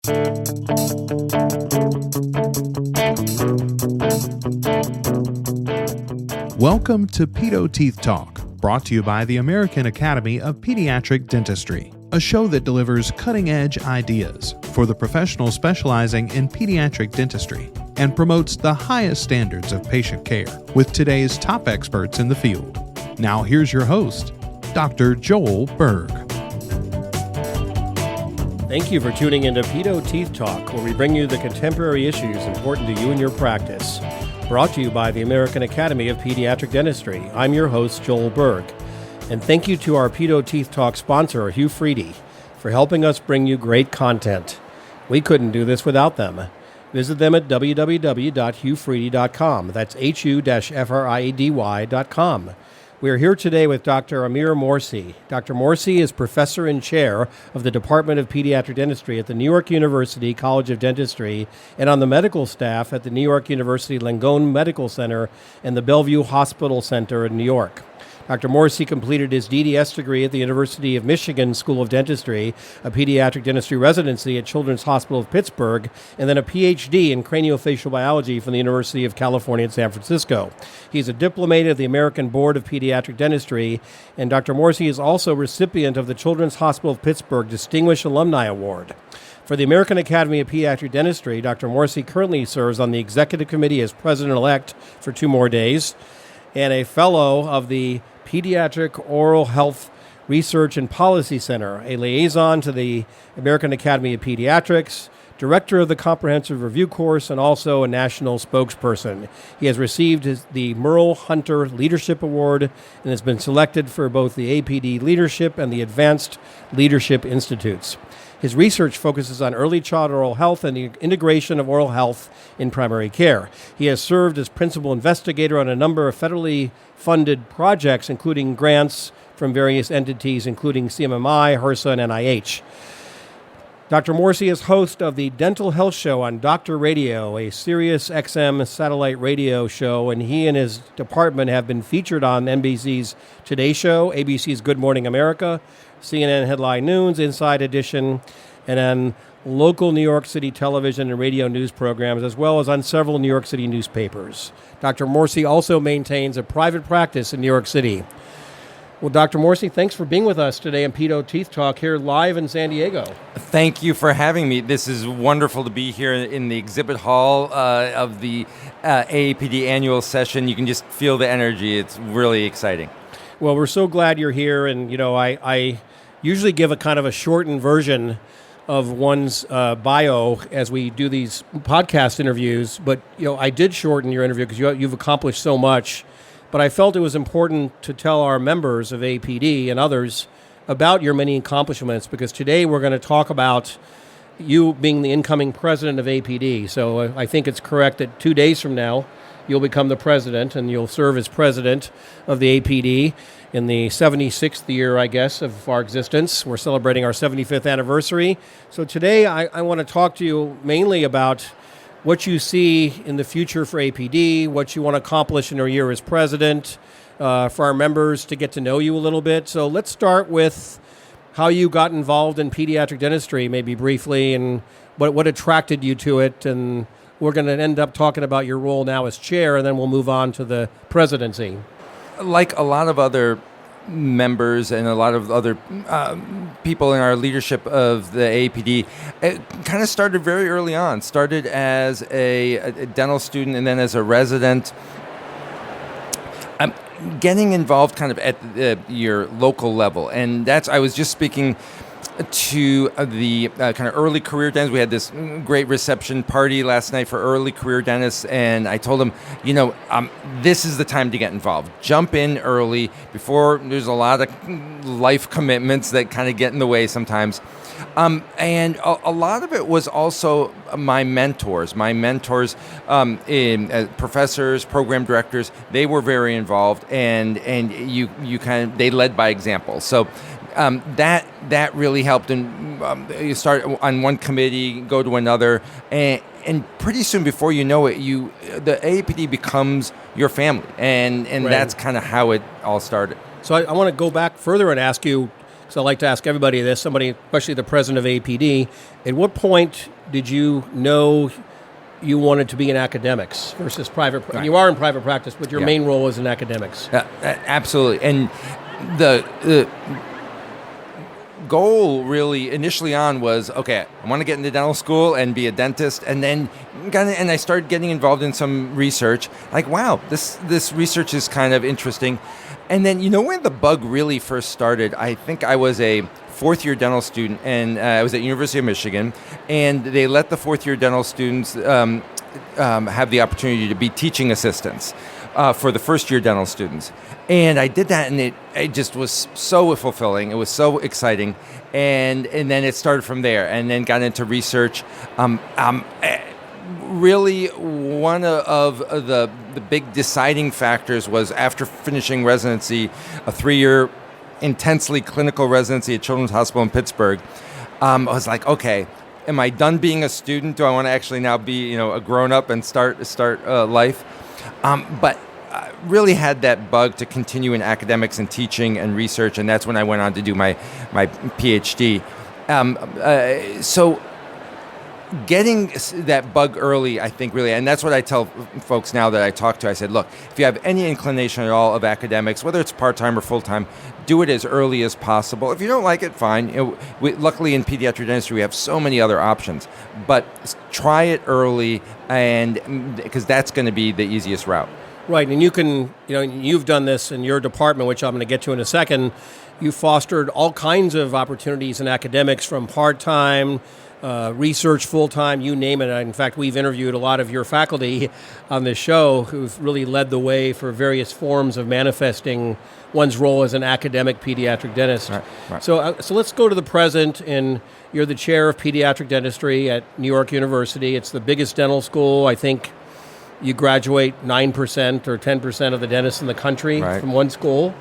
Welcome to Pedo Teeth Talk, brought to you by the American Academy of Pediatric Dentistry, a show that delivers cutting-edge ideas for the professional specializing in pediatric dentistry and promotes the highest standards of patient care with today's top experts in the field. Now here's your host, Dr. Joel Berg. Thank you for tuning into Pedo Teeth Talk, where we bring you the contemporary issues important to you and your practice. Brought to you by the American Academy of Pediatric Dentistry. I'm your host, Joel Berg. And thank you to our Pedo Teeth Talk sponsor, Hugh Freedy, for helping us bring you great content. We couldn't do this without them. Visit them at www.hughfreedy.com. That's HU-FRIEDY.com. We are here today with Dr. Amr Moursi. Dr. Moursi is Professor and Chair of the Department of Pediatric Dentistry at the New York University College of Dentistry and on the medical staff at the New York University Langone Medical Center and the Bellevue Hospital Center in New York. Dr. Moursi completed his D.D.S. degree at the University of Michigan School of Dentistry, a pediatric dentistry residency at Children's Hospital of Pittsburgh, and then a Ph.D. in Craniofacial Biology from the University of California in San Francisco. He's a Diplomate of the American Board of Pediatric Dentistry, and Dr. Moursi is also recipient of the Children's Hospital of Pittsburgh Distinguished Alumni Award. For the American Academy of Pediatric Dentistry, Dr. Moursi currently serves on the Executive Committee as President-elect for 2 more days, and a Fellow of the Pediatric Oral Health Research and Policy Center, a liaison to the American Academy of Pediatrics, director of the Comprehensive Review Course, and also a national spokesperson. He has received the Merle Hunter Leadership Award and has been selected for both the AAPD Leadership and the Advanced Leadership Institutes. His research focuses on early child oral health and the integration of oral health in primary care. He has served as Principal Investigator on a number of federally funded projects, including grants from various entities, including CMMI, HRSA, and NIH. Dr. Moursi is host of the Dental Health Show on Dr. Radio, a Sirius XM satellite radio show, and he and his department have been featured on NBC's Today Show, ABC's Good Morning America, CNN Headline News, Inside Edition, and on local New York City television and radio news programs, as well as on several New York City newspapers. Dr. Moursi also maintains a private practice in New York City. Well, Dr. Moursi, thanks for being with us today on Pedo Teeth Talk here live in San Diego. Thank you for having me. This is wonderful to be here in the exhibit hall of the AAPD annual session. You can just feel the energy. It's really exciting. Well, we're so glad you're here, and I usually give a kind of a shortened version of one's bio as we do these podcast interviews, but I did shorten your interview because you've accomplished so much. But I felt it was important to tell our members of AAPD and others about your many accomplishments, because today we're going to talk about you being the incoming president of AAPD. So I think it's correct that 2 days from now you'll become the president, and you'll serve as president of the AAPD in the 76th year, I guess, of our existence. We're celebrating our 75th anniversary. So today I want to talk to you mainly about what you see in the future for AAPD, what you want to accomplish in your year as president, for our members to get to know you a little bit. So let's start with how you got involved in pediatric dentistry, maybe briefly, and what attracted you to it. And we're going to end up talking about your role now as chair, and then we'll move on to the presidency. Like a lot of other members and a lot of other people in our leadership of the AAPD, it kind of started very early on. Started as a dental student and then as a resident. Getting involved kind of at your local level. And I was just speaking to the kind of early career dentists. We had this great reception party last night for early career dentists, and I told them, this is the time to get involved. Jump in early before there's a lot of life commitments that kind of get in the way sometimes. And a lot of it was also my mentors. In professors, program directors, they were very involved, and they led by example. So that really helped. And you start on one committee, go to another, and pretty soon, before you know it, the AAPD becomes your family, and right. That's kind of how it all started. So I want to go back further and ask you, So I like to ask everybody this, somebody, especially the president of AAPD, at what point did you know you wanted to be in academics versus private? Right. You are in private practice, but your main role is in academics. Absolutely. And the goal really initially on was, okay, I want to get into dental school and be a dentist, and then I started getting involved in some research. Like, wow, this research is kind of interesting. And then, when the bug really first started, I think I was a fourth-year dental student, and I was at University of Michigan, and they let the fourth-year dental students have the opportunity to be teaching assistants for the first-year dental students. And I did that, and it just was so fulfilling. It was so exciting. And then it started from there, and then got into research. Really, one of the big deciding factors was after finishing residency, a 3-year intensely clinical residency at Children's Hospital in Pittsburgh. I was like, okay, am I done being a student? Do I want to actually now be, a grown-up and start life? But I really had that bug to continue in academics and teaching and research, and that's when I went on to do my Ph.D. So getting that bug early, I think, really, and that's what I tell folks now that I talk to. I said, look, if you have any inclination at all of academics, whether it's part-time or full-time, do it as early as possible. If you don't like it, fine. Luckily in pediatric dentistry, we have so many other options. But try it early, and because that's going to be the easiest route. Right, and you can, you've done this in your department, which I'm going to get to in a second. You fostered all kinds of opportunities in academics, from part-time, research, full-time, you name it. In fact, we've interviewed a lot of your faculty on this show who've really led the way for various forms of manifesting one's role as an academic pediatric dentist. Right. So let's go to the present, and you're the chair of pediatric dentistry at New York University. It's the biggest dental school. I think you graduate 9% or 10% of the dentists in the country from one school.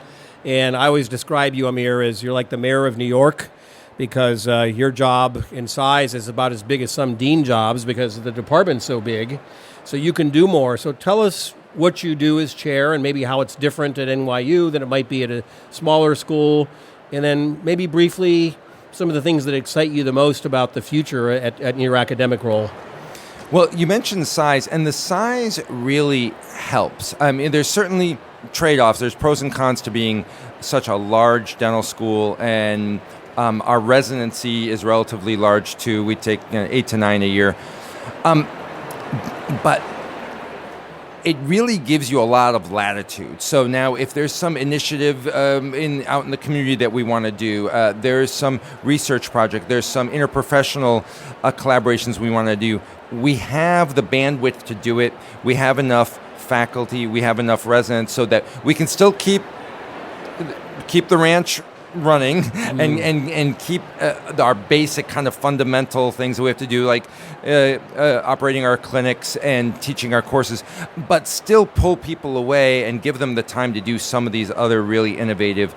And I always describe you, Amir, as you're like the mayor of New York, because your job in size is about as big as some dean jobs because the department's so big. So you can do more. So tell us what you do as chair, and maybe how it's different at NYU than it might be at a smaller school. And then maybe briefly some of the things that excite you the most about the future at your academic role. Well, you mentioned size, and the size really helps. I mean, there's certainly trade-offs. There's pros and cons to being such a large dental school, and our residency is relatively large too. We take 8 to 9 a year. But it really gives you a lot of latitude. So now if there's some initiative out in the community that we want to do, there's some research project, there's some interprofessional collaborations we want to do, we have the bandwidth to do it. We have enough faculty, we have enough residents so that we can still keep the ranch running and keep our basic kind of fundamental things that we have to do, like operating our clinics and teaching our courses, but still pull people away and give them the time to do some of these other really innovative,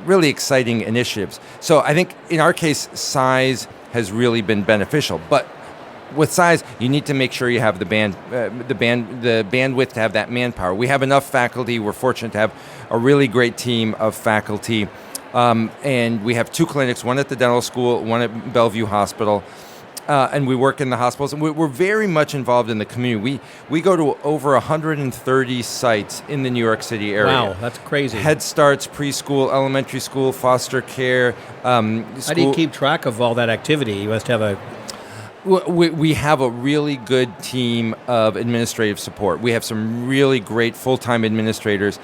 really exciting initiatives. So I think in our case, size has really been beneficial. But with size, you need to make sure you have the bandwidth to have that manpower. We have enough faculty. We're fortunate to have a really great team of faculty. And we have 2 clinics, one at the dental school, one at Bellevue Hospital, and we work in the hospitals. And we're very much involved in the community. We go to over 130 sites in the New York City area. Wow, that's crazy. Head starts, preschool, elementary school, foster care. How do you keep track of all that activity? You must have a... We have a really good team of administrative support. We have some really great full-time administrators,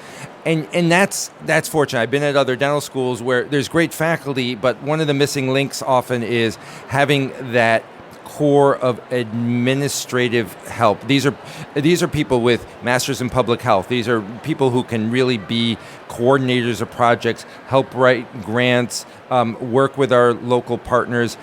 and that's fortunate. I've been at other dental schools where there's great faculty, but one of the missing links often is having that core of administrative help. These are people with masters in public health. These are people who can really be coordinators of projects, help write grants, work with our local partners,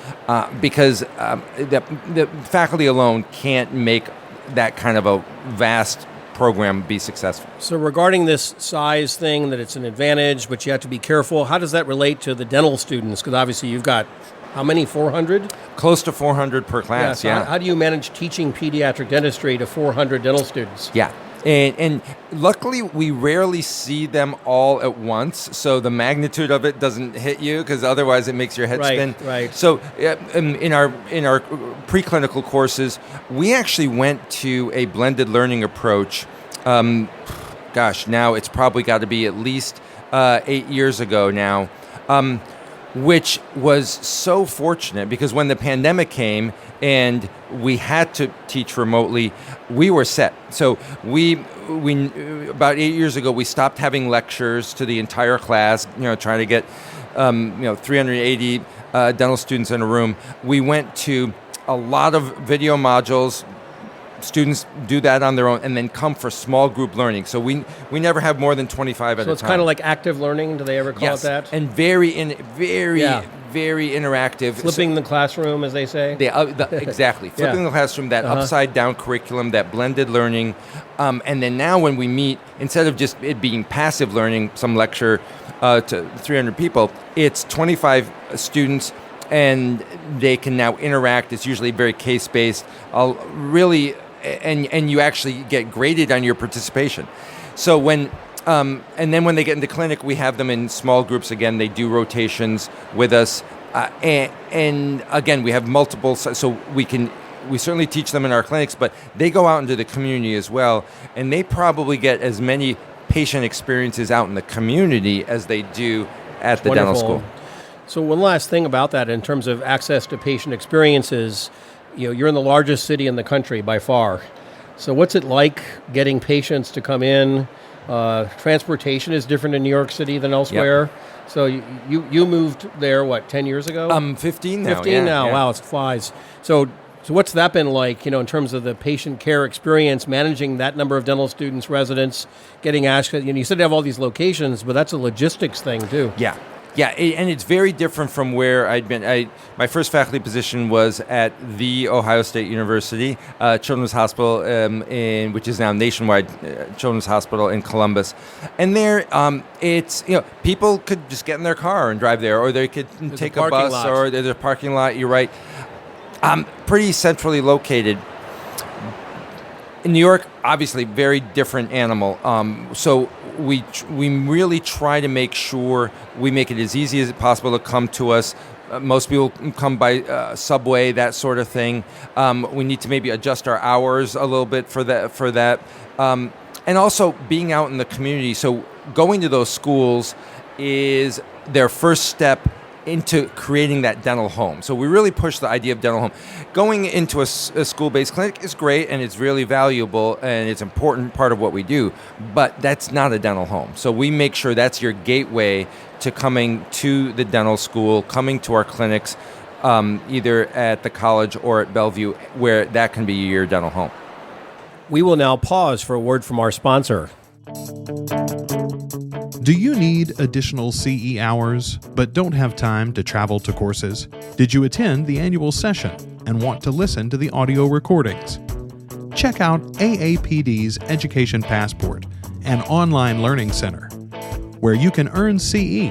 because the faculty alone can't make that kind of a vast program be successful. So regarding this size thing, that it's an advantage, but you have to be careful, how does that relate to the dental students? Because obviously you've got, how many, 400? Close to 400 per class, So how do you manage teaching pediatric dentistry to 400 dental students? Yeah. And luckily, we rarely see them all at once, so the magnitude of it doesn't hit you, because otherwise it makes your head spin. Right. So in our preclinical courses, we actually went to a blended learning approach. Now it's probably got to be at least 8 years ago now, which was so fortunate, because when the pandemic came and we had to teach remotely, we were set. So we about 8 years ago, we stopped having lectures to the entire class, trying to get 380 dental students in a room. We went to a lot of video modules. Students do that on their own and then come for small group learning. So we never have more than 25 at a time. So it's kind of like active learning. Do they ever call it that? And very interactive. Flipping the classroom, as they say. Exactly. Flipping the classround, that upside down curriculum, that blended learning. And then now when we meet, instead of just it being passive learning, some lecture to 300 people, it's 25 students, and they can now interact. It's usually very case-based. And you actually get graded on your participation. So and then when they get into clinic, we have them in small groups again. They do rotations with us, and again we have multiple. So we certainly teach them in our clinics, but they go out into the community as well, and they probably get as many patient experiences out in the community as they do at the dental school. So one last thing about that, in terms of access to patient experiences. You're in the largest city in the country by far. So what's it like getting patients to come in? Transportation is different in New York City than elsewhere. Yep. So you moved there, 10 years ago? 15 now. 15 now. Yeah. Wow, it flies. So what's that been like, in terms of the patient care experience, managing that number of dental students, residents, getting asked? You said you have all these locations, but that's a logistics thing too. Yeah, and it's very different from where I'd been. My first faculty position was at the Ohio State University Children's Hospital, which is now Nationwide Children's Hospital in Columbus. And there, it's people could just get in their car and drive there, or they could take a bus, or there's a parking lot. You're right. Pretty centrally located. In New York, obviously, very different animal. So we really try to make sure we make it as easy as possible to come to us. Most people come by subway, that sort of thing. We need to maybe adjust our hours a little bit for that. And also being out in the community. So going to those schools is their first step into creating that dental home. So we really push the idea of dental home. Going into a school-based clinic is great, and it's really valuable, and it's an important part of what we do, but that's not a dental home. So we make sure that's your gateway to coming to the dental school, coming to our clinics, either at the college or at Bellevue, where that can be your dental home. We will now pause for a word from our sponsor. Do you need additional CE hours but don't have time to travel to courses? Did you attend the annual session and want to listen to the audio recordings? Check out AAPD's Education Passport, an online learning center, where you can earn CE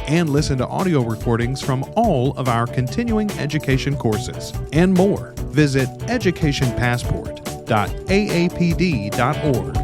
and listen to audio recordings from all of our continuing education courses and more. Visit educationpassport.aapd.org.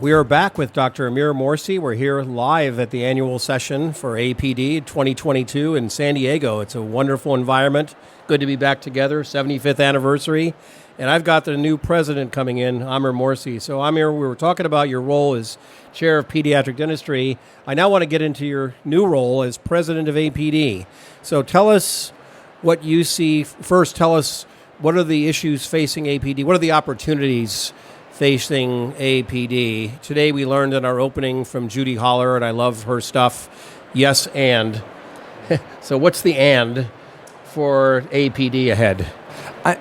We are back with Dr. Amr Moursi. We're here live at the annual session for AAPD 2022 in San Diego. It's a wonderful environment. Good to be back together, 75th anniversary. And I've got the new president coming in, Amr Moursi. So Amr, we were talking about your role as chair of pediatric dentistry. I now want to get into your new role as president of AAPD. So tell us what you see. First, tell us what are the issues facing AAPD? What are the opportunities facing AAPD? Today we learned in our opening from Judy Holler, and I love her stuff, yes and. So what's the and for AAPD ahead? I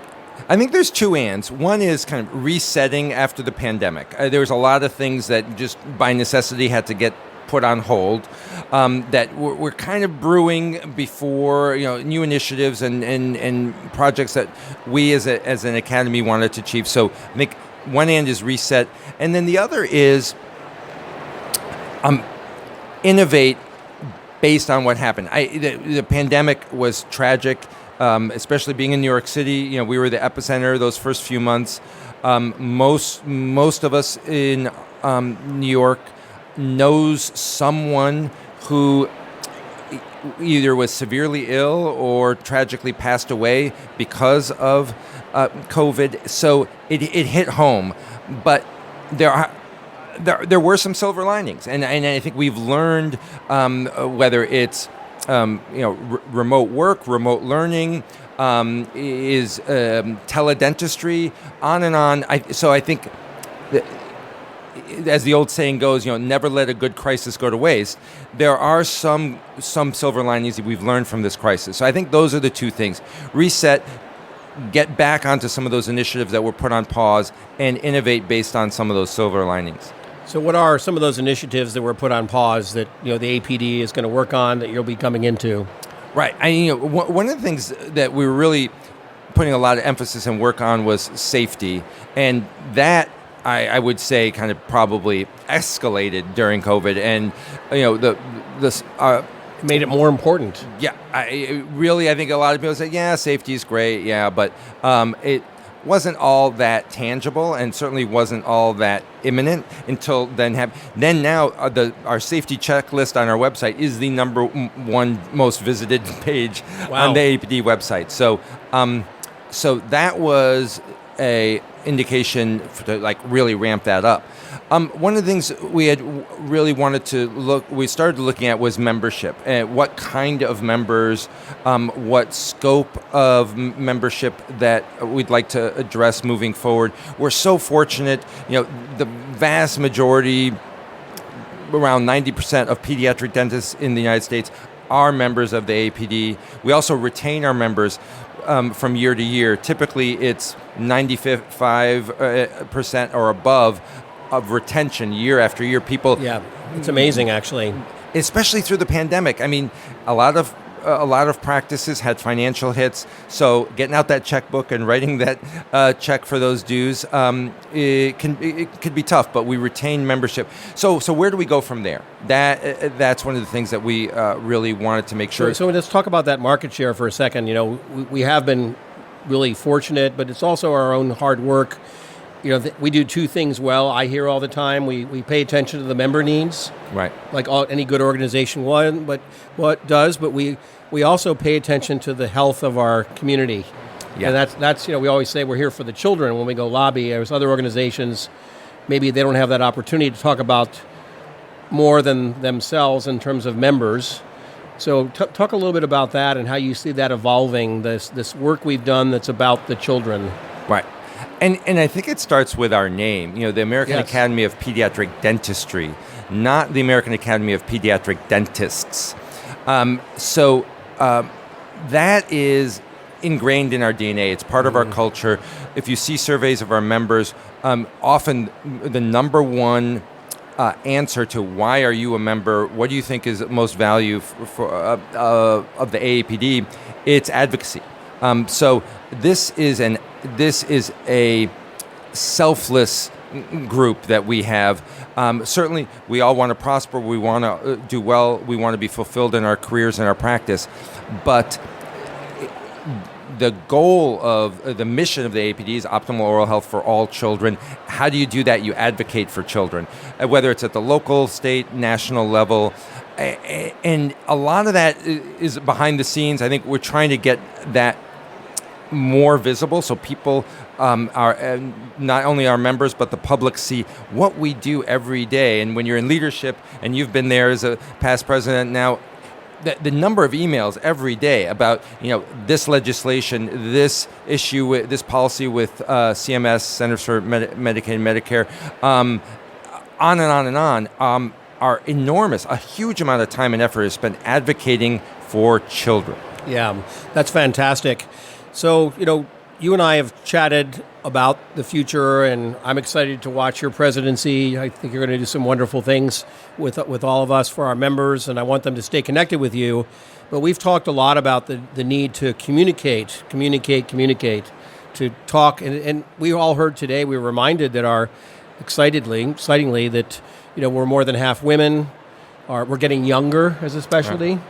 think there's two ands. One is kind of resetting after the pandemic. There was a lot of things that just by necessity had to get put on hold that were kind of brewing before, new initiatives and projects that we as an academy wanted to achieve. So I think one end is reset, and then the other is innovate based on what happened. The pandemic was tragic. especially being in New York City. We were the epicenter those first few months. Most of us in New York knows someone who either was severely ill or tragically passed away because of COVID. So it hit home, but there were some silver linings, and I think we've learned whether it's remote work, remote learning, is teledentistry, on and on. So I think that, as the old saying goes, never let a good crisis go to waste. There are some silver linings that we've learned from this crisis. So I think those are the two things: reset, get back onto some of those initiatives that were put on pause, and innovate based on some of those silver linings. So what are some of those initiatives that were put on pause that the APD is going to work on that you'll be coming into? Right. One of the things that we were really putting a lot of emphasis and work on was safety, and that I would say kind of probably escalated during COVID, and made it more important. Yeah, I think a lot of people say, yeah, safety is great, yeah, but it wasn't all that tangible, and certainly wasn't all that imminent until then. Now our safety checklist on our website is the number one most visited page on the AAPD website. So that was a indication to really ramp that up. One of the things we had really we started looking at was membership, and what kind of members, what scope of membership that we'd like to address moving forward. We're so fortunate, the vast majority, around 90% of pediatric dentists in the United States are members of the AAPD. We also retain our members from year to year. Typically, it's 95% or above of retention year after year. People, yeah, it's amazing actually, especially through the pandemic. I mean, a lot of practices had financial hits, so getting out that checkbook and writing that check for those dues, it could be tough. But we retain membership. So where do we go from there? That's one of the things that we really wanted to make sure. So let's talk about that market share for a second. We have been really fortunate, but it's also our own hard work. We do two things well. I hear all the time. We pay attention to the member needs, right? Like any good organization but we also pay attention to the health of our community. Yeah. And that's we always say we're here for the children when we go lobby. There's other organizations, maybe they don't have that opportunity to talk about more than themselves in terms of members. So talk a little bit about that and how you see that evolving. This work we've done that's about the children, right? And I think it starts with our name, the American Academy of Pediatric Dentistry, not the American Academy of Pediatric Dentists. So that is ingrained in our DNA. It's part of our culture. If you see surveys of our members, often the number one answer to why are you a member, what do you think is most value of the AAPD, it's advocacy. So this is a selfless group that we have. Certainly, we all want to prosper. We want to do well. We want to be fulfilled in our careers and our practice. But the goal of the mission of the AAPD is optimal oral health for all children. How do you do that? You advocate for children, whether it's at the local, state, national level. And a lot of that is behind the scenes. I think we're trying to get that more visible so people are not only our members but the public see what we do every day. And when you're in leadership, and you've been there as a past president now, the number of emails every day about this legislation, this issue, this policy with CMS, Centers for Medicaid and Medicare, on and on and on, are enormous. A huge amount of time and effort is spent advocating for children. Yeah, that's fantastic. So, you and I have chatted about the future, and I'm excited to watch your presidency. I think you're going to do some wonderful things with all of us for our members, and I want them to stay connected with you. But we've talked a lot about the need to communicate, to talk. And we all heard today, we were reminded that excitingly, that we're more than half women. We're getting younger as a specialty. Right.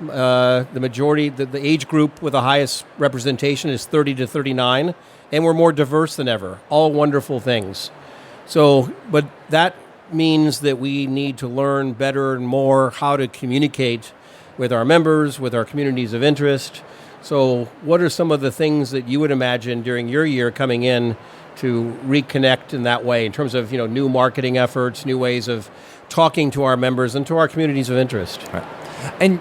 The majority, the age group with the highest representation is 30 to 39, and we're more diverse than ever. All wonderful things. So, but that means that we need to learn better and more how to communicate with our members, with our communities of interest. So what are some of the things that you would imagine during your year coming in to reconnect in that way in terms of, new marketing efforts, new ways of talking to our members and to our communities of interest? Right. And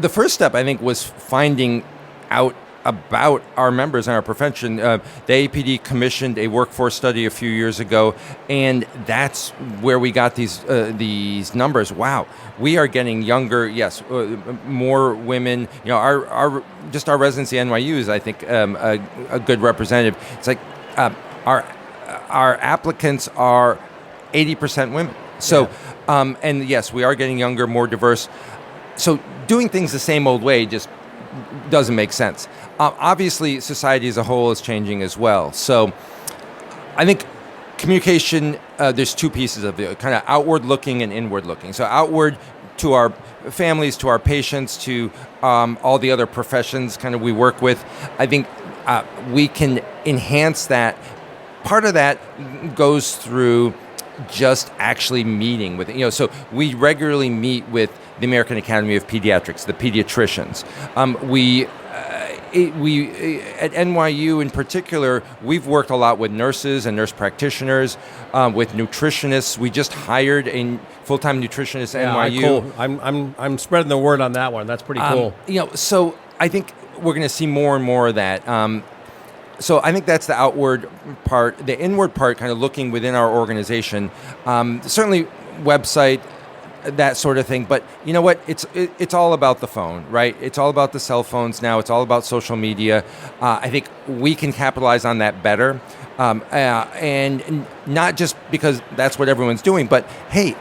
the first step, I think, was finding out about our members and our profession. The AAPD commissioned a workforce study a few years ago, and that's where we got these numbers. Wow, we are getting younger. Yes, more women. Our residency at NYU is, I think, a good representative. It's like our applicants are 80% women. So, and yes, we are getting younger, more diverse. So doing things the same old way just doesn't make sense. Obviously, society as a whole is changing as well. So I think communication, there's two pieces of it, kind of outward looking and inward looking. So outward to our families, to our patients, to all the other professions kind of we work with. I think we can enhance that. Part of that goes through just actually meeting with, so we regularly meet with the American Academy of Pediatrics, the pediatricians. We at NYU in particular, we've worked a lot with nurses and nurse practitioners, with nutritionists. We just hired a full-time nutritionist at NYU. Cool. I'm spreading the word on that one. That's pretty cool. So I think we're going to see more and more of that. So I think that's the outward part. The inward part, kind of looking within our organization, certainly website, that sort of thing. But you know what? It's all about the phone, right? It's all about the cell phones now. It's all about social media. I think we can capitalize on that better. And not just because that's what everyone's doing, but hey,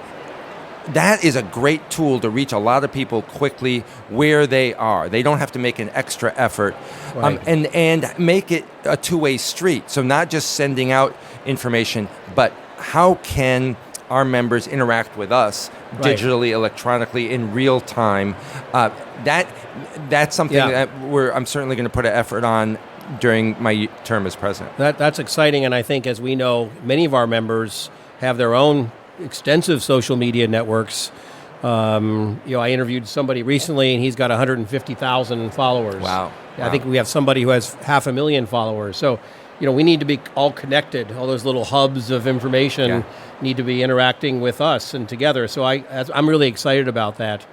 that is a great tool to reach a lot of people quickly where they are. They don't have to make an extra effort, right. And make it a two-way street. So not just sending out information, but how can our members interact with us digitally, electronically, in real time? That's something that I'm certainly going to put an effort on during my term as president. That's exciting, and I think, as we know, many of our members have their own extensive social media networks. I interviewed somebody recently, and he's got 150,000 followers. Wow. I think we have somebody who has 500,000 followers. So, we need to be all connected. All those little hubs of information need to be interacting with us and together. So I'm really excited about that.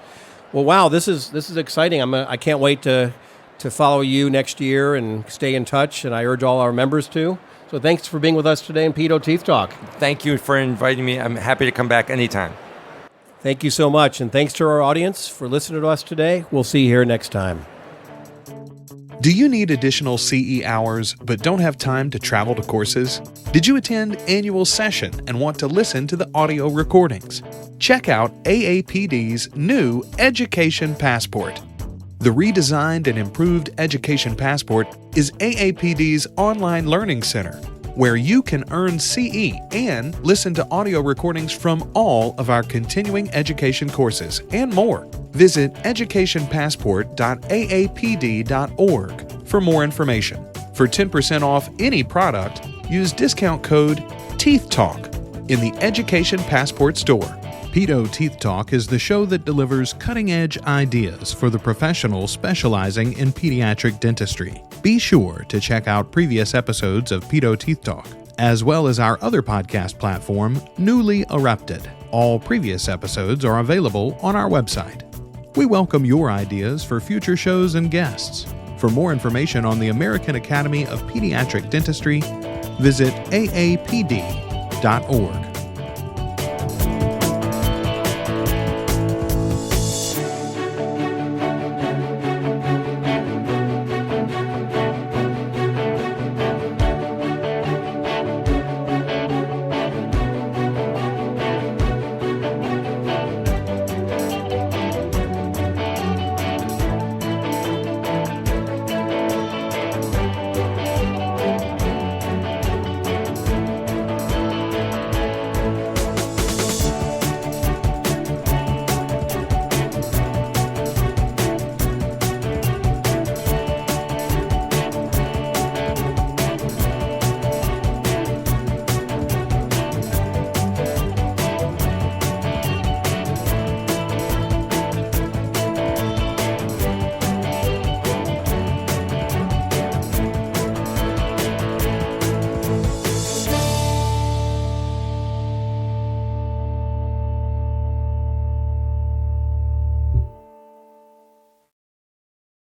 Well, wow, this is exciting. I can't wait to follow you next year and stay in touch, and I urge all our members to. So thanks for being with us today in Pedo Teeth Talk. Thank you for inviting me. I'm happy to come back anytime. Thank you so much, and thanks to our audience for listening to us today. We'll see you here next time. Do you need additional CE hours but don't have time to travel to courses? Did you attend annual session and want to listen to the audio recordings? Check out AAPD's new Education Passport. The redesigned and improved Education Passport is AAPD's online learning center, where you can earn CE and listen to audio recordings from all of our continuing education courses and more. Visit educationpassport.aapd.org for more information. For 10% off any product, use discount code TEETHTALK in the Education Passport store. Pedo Teeth Talk is the show that delivers cutting-edge ideas for the professional specializing in pediatric dentistry. Be sure to check out previous episodes of Pedo Teeth Talk, as well as our other podcast platform, Newly Erupted. All previous episodes are available on our website. We welcome your ideas for future shows and guests. For more information on the American Academy of Pediatric Dentistry, visit aapd.org.